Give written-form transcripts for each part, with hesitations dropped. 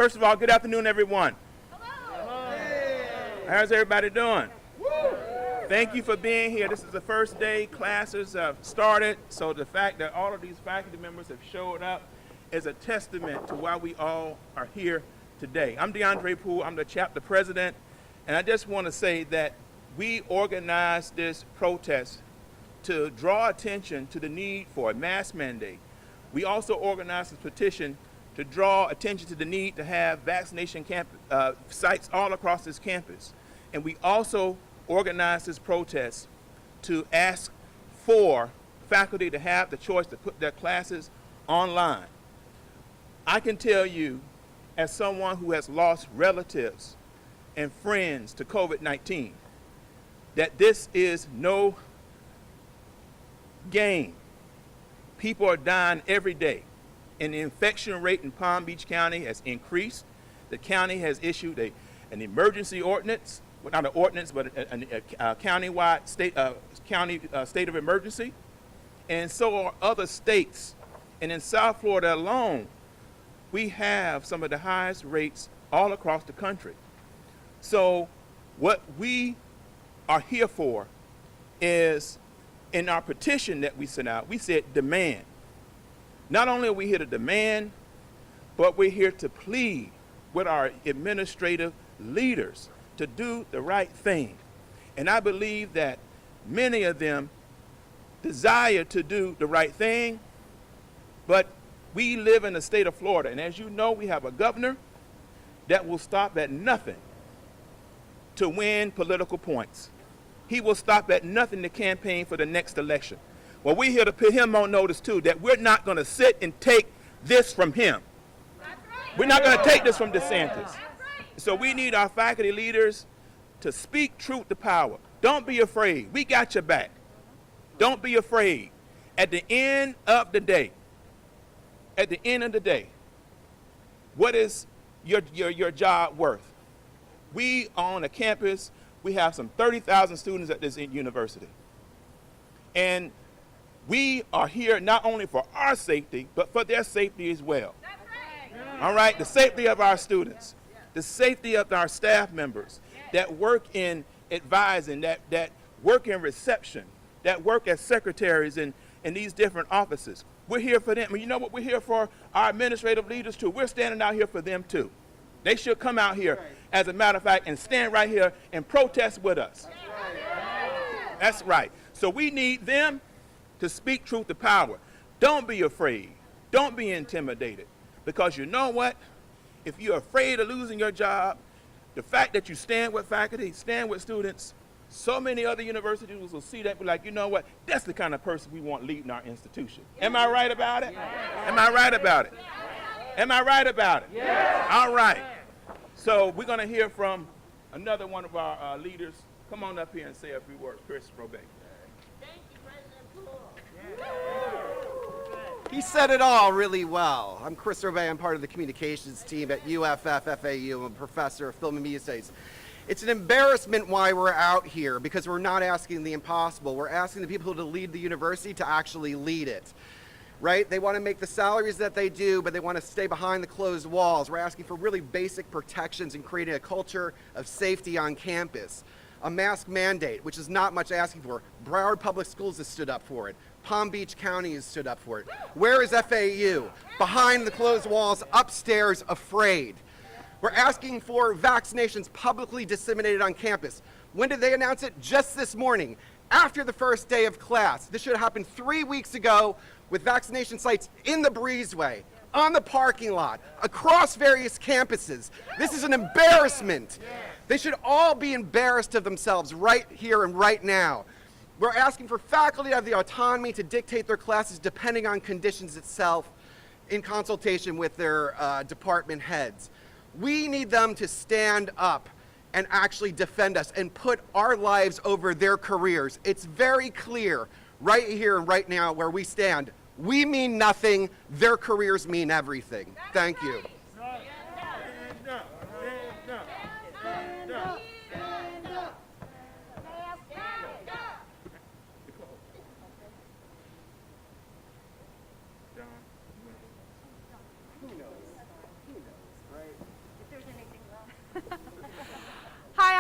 First of all, good afternoon, everyone. Hello. How's everybody doing? Thank you for being here. This is the first day classes have started, so the fact that all of these faculty members have showed up is a testament to why we all are here today. I'm DeAndre Poole. I'm the chapter president, and I just want to say that we organized this protest to draw attention to the need for a mask mandate. We also organized this petition to draw attention to the need to have vaccination sites all across this campus. And we also organized this protest to ask for faculty to have the choice to put their classes online. I can tell you, as someone who has lost relatives and friends to COVID-19, that this is no game. People are dying every day, and the infection rate in Palm Beach County has increased. The county has issued an emergency ordinance, well, not an ordinance, but a county-wide state of emergency, and so are other states. And in South Florida alone, we have some of the highest rates all across the country. So what we are here for is, in our petition that we sent out, we said demand. Not only are we here to demand, but we're here to plead with our administrative leaders to do the right thing. And I believe that many of them desire to do the right thing, but we live in the state of Florida, and as you know, we have a governor that will stop at nothing to win political points. He will stop at nothing to campaign for the next election. Well, we're here to put him on notice too, that we're not going to sit and take this from him. We're not going to take this from DeSantis. So we need our faculty leaders to speak truth to power. Don't be afraid. We got your back. Don't be afraid. At the end of the day, what is your job worth? We on a campus, we have some 30,000 students at this university. And we are here not only for our safety, but for their safety as well. All right, the safety of our students, the safety of our staff members that work in advising, that work in reception, that work as secretaries in these different offices. We're here for them. And you know what? We're here for our administrative leaders too. We're standing out here for them too. They should come out here, as a matter of fact, and stand right here and protest with us. That's right. So we need them to speak truth to power. Don't be afraid. Don't be intimidated. Because you know what? If you're afraid of losing your job, the fact that you stand with faculty, stand with students, so many other universities will see that and be like, you know what? That's the kind of person we want leading our institution. Am I right about it? Am I right about it? Am I right about it? Yes. All right. So we're going to hear from another one of our leaders. Come on up here and say a few words. Chris Robeck. Thank you, President Poole. He said it all really well. I'm Chris Robeck. I'm part of the communications team at UFF FAU. I'm a professor of film and media studies. It's an embarrassment why we're out here, because we're not asking the impossible. We're asking the people to lead the university to actually lead it. Right? They want to make the salaries that they do, but they want to stay behind the closed walls. We're asking for really basic protections and creating a culture of safety on campus. A mask mandate, which is not much asking for. Broward Public Schools has stood up for it. Palm Beach County has stood up for it. Where is FAU? Behind the closed walls, upstairs, afraid. We're asking for vaccinations publicly disseminated on campus. When did they announce it? Just this morning, after the first day of class. This should have happened 3 weeks ago, with vaccination sites in the breezeway, on the parking lot, across various campuses. This is an embarrassment. They should all be embarrassed of themselves right here and right now. We're asking for faculty to have the autonomy to dictate their classes depending on conditions itself, in consultation with their department heads. We need them to stand up and actually defend us and put our lives over their careers. It's very clear right here and right now where we stand. We mean nothing, their careers mean everything. Thank you.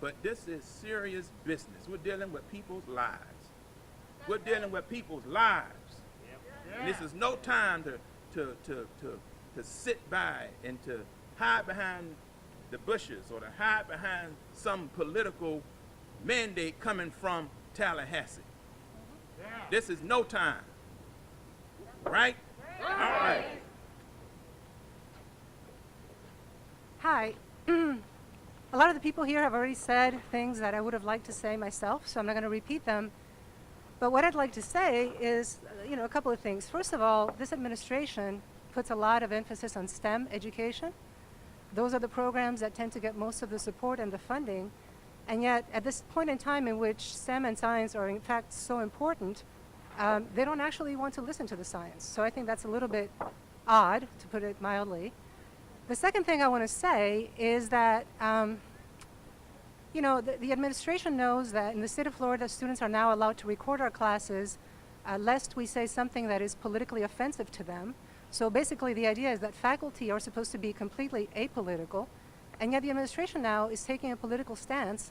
But this is serious business. We're dealing with people's lives. We're dealing with people's lives. And this is no time to sit by and to hide behind the bushes or to hide behind some political mandate coming from Tallahassee. This is no time. Right? All right. Hi. A lot of the people here have already said things that I would have liked to say myself, so I'm not going to repeat them. But what I'd like to say is, a couple of things. First of all, this administration puts a lot of emphasis on STEM education. Those are the programs that tend to get most of the support and the funding. And yet, at this point in time in which STEM and science are in fact so important, they don't actually want to listen to the science. So I think that's a little bit odd, to put it mildly. The second thing I want to say is that, the administration knows that in the state of Florida, students are now allowed to record our classes lest we say something that is politically offensive to them. So basically the idea is that faculty are supposed to be completely apolitical, and yet the administration now is taking a political stance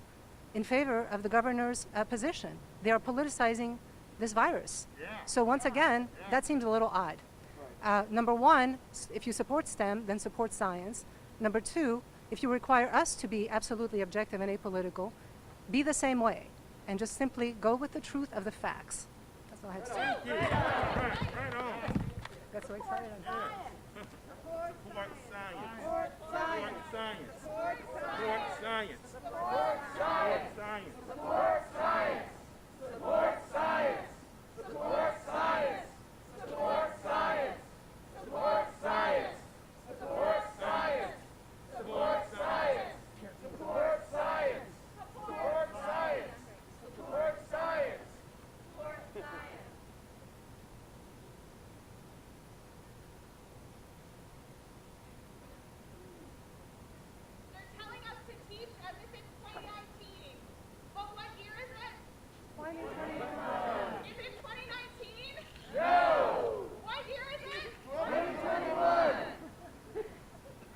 in favor of the governor's position. They are politicizing this virus. So once again, that seems a little odd. Number one, if you support STEM, then support science. Number two, if you require us to be absolutely objective and apolitical, be the same way and just simply go with the truth of the facts. That's all I have to say. Thank you. Right on. Got so excited. Support science. Support science. Support science. Support science. Support science. Support science. Support science. Support science. Support science. Support science. Support science. Support science. Support science. Support science. Support science. They're telling us to teach as if it's 2019. But what year is it? 2021. Is it 2019? No! What year is it? 2021!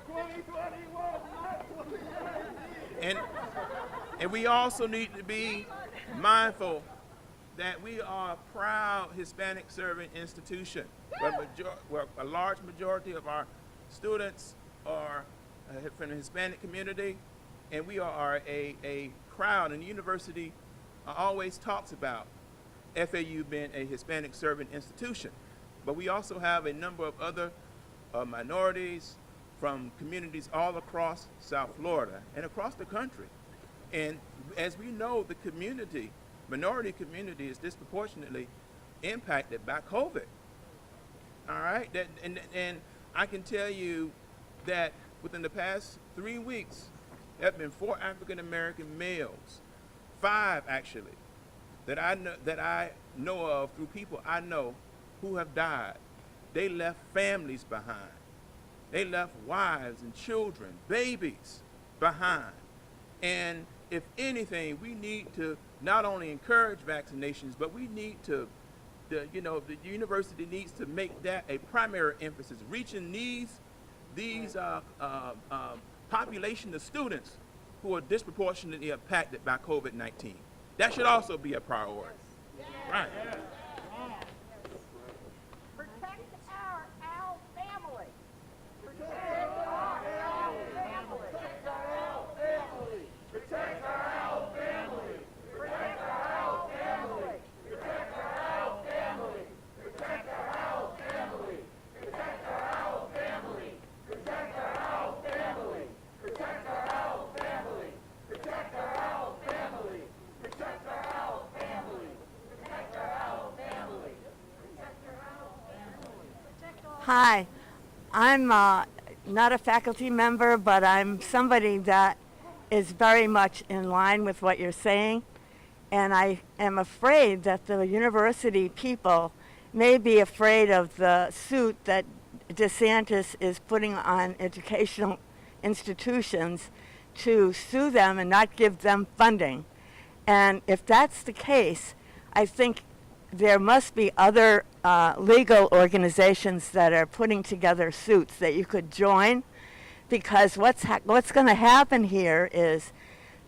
2021, not 2019! And we also need to be mindful that we are a proud Hispanic serving institution, where a large majority of our students are from the Hispanic community, and we are a proud, and the university always talks about FAU being a Hispanic serving institution. But we also have a number of other minorities from communities all across South Florida and across the country. And as we know, the minority community is disproportionately impacted by COVID. All right? And I can tell you that within the past 3 weeks, there have been 4 African American males, 5 actually, that I know of through people I know who have died. They left families behind. They left wives and children, babies behind. And if anything, we need to not only encourage vaccinations, but we need to, the university needs to make that a primary emphasis, reaching these population of students who are disproportionately impacted by COVID-19. That should also be a priority. Right. Protect our family. Protect our family. Protect our family. Protect our family. Protect our family. Protect our family. Protect our family. Protect our family. Protect our family. Protect our family. Protect our family. Protect our family. Protect our family. Hi, I'm not a faculty member, but I'm somebody that is very much in line with what you're saying. And I am afraid that the university people may be afraid of the suit that DeSantis is putting on educational institutions to sue them and not give them funding. And if that's the case, I think there must be other legal organizations that are putting together suits that you could join, because what's going to happen here is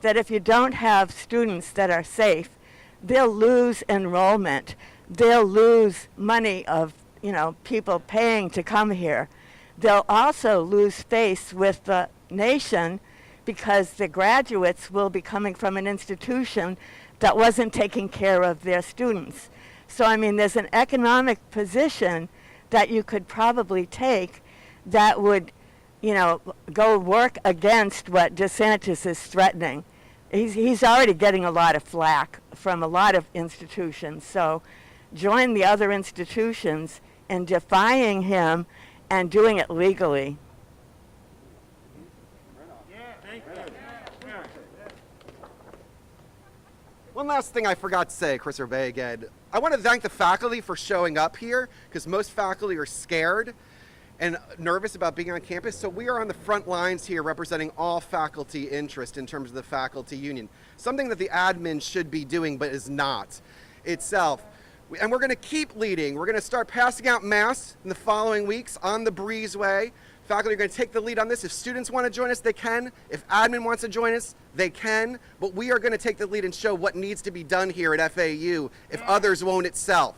that if you don't have students that are safe, they'll lose enrollment. They'll lose money of, people paying to come here. They'll also lose face with the nation because the graduates will be coming from an institution that wasn't taking care of their students. So, there's an economic position that you could probably take that would, go work against what DeSantis is threatening. He's already getting a lot of flack from a lot of institutions. So join the other institutions in defying him and doing it legally. One last thing I forgot to say, Chris Urbay again. I want to thank the faculty for showing up here, because most faculty are scared and nervous about being on campus. So we are on the front lines here representing all faculty interest in terms of the faculty union. Something that the admin should be doing but is not itself. And we're going to keep leading. We're going to start passing out masks in the following weeks on the breezeway. Faculty are going to take the lead on this. If students want to join us, they can. If admin wants to join us, they can. But we are going to take the lead and show what needs to be done here at FAU if others won't itself.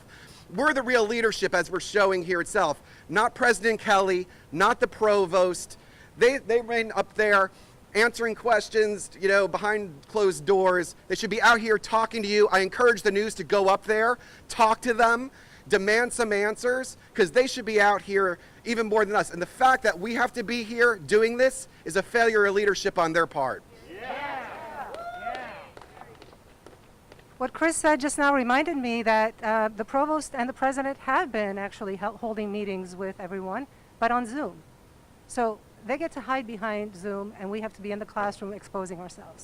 We're the real leadership, as we're showing here itself. Not President Kelly, not the provost. They reign up there answering questions, behind closed doors. They should be out here talking to you. I encourage the news to go up there, talk to them, demand some answers, because they should be out here even more than us. And the fact that we have to be here doing this is a failure of leadership on their part. What Chris said just now reminded me that the provost and the president have been actually holding meetings with everyone, but on Zoom. So they get to hide behind Zoom, and we have to be in the classroom exposing ourselves.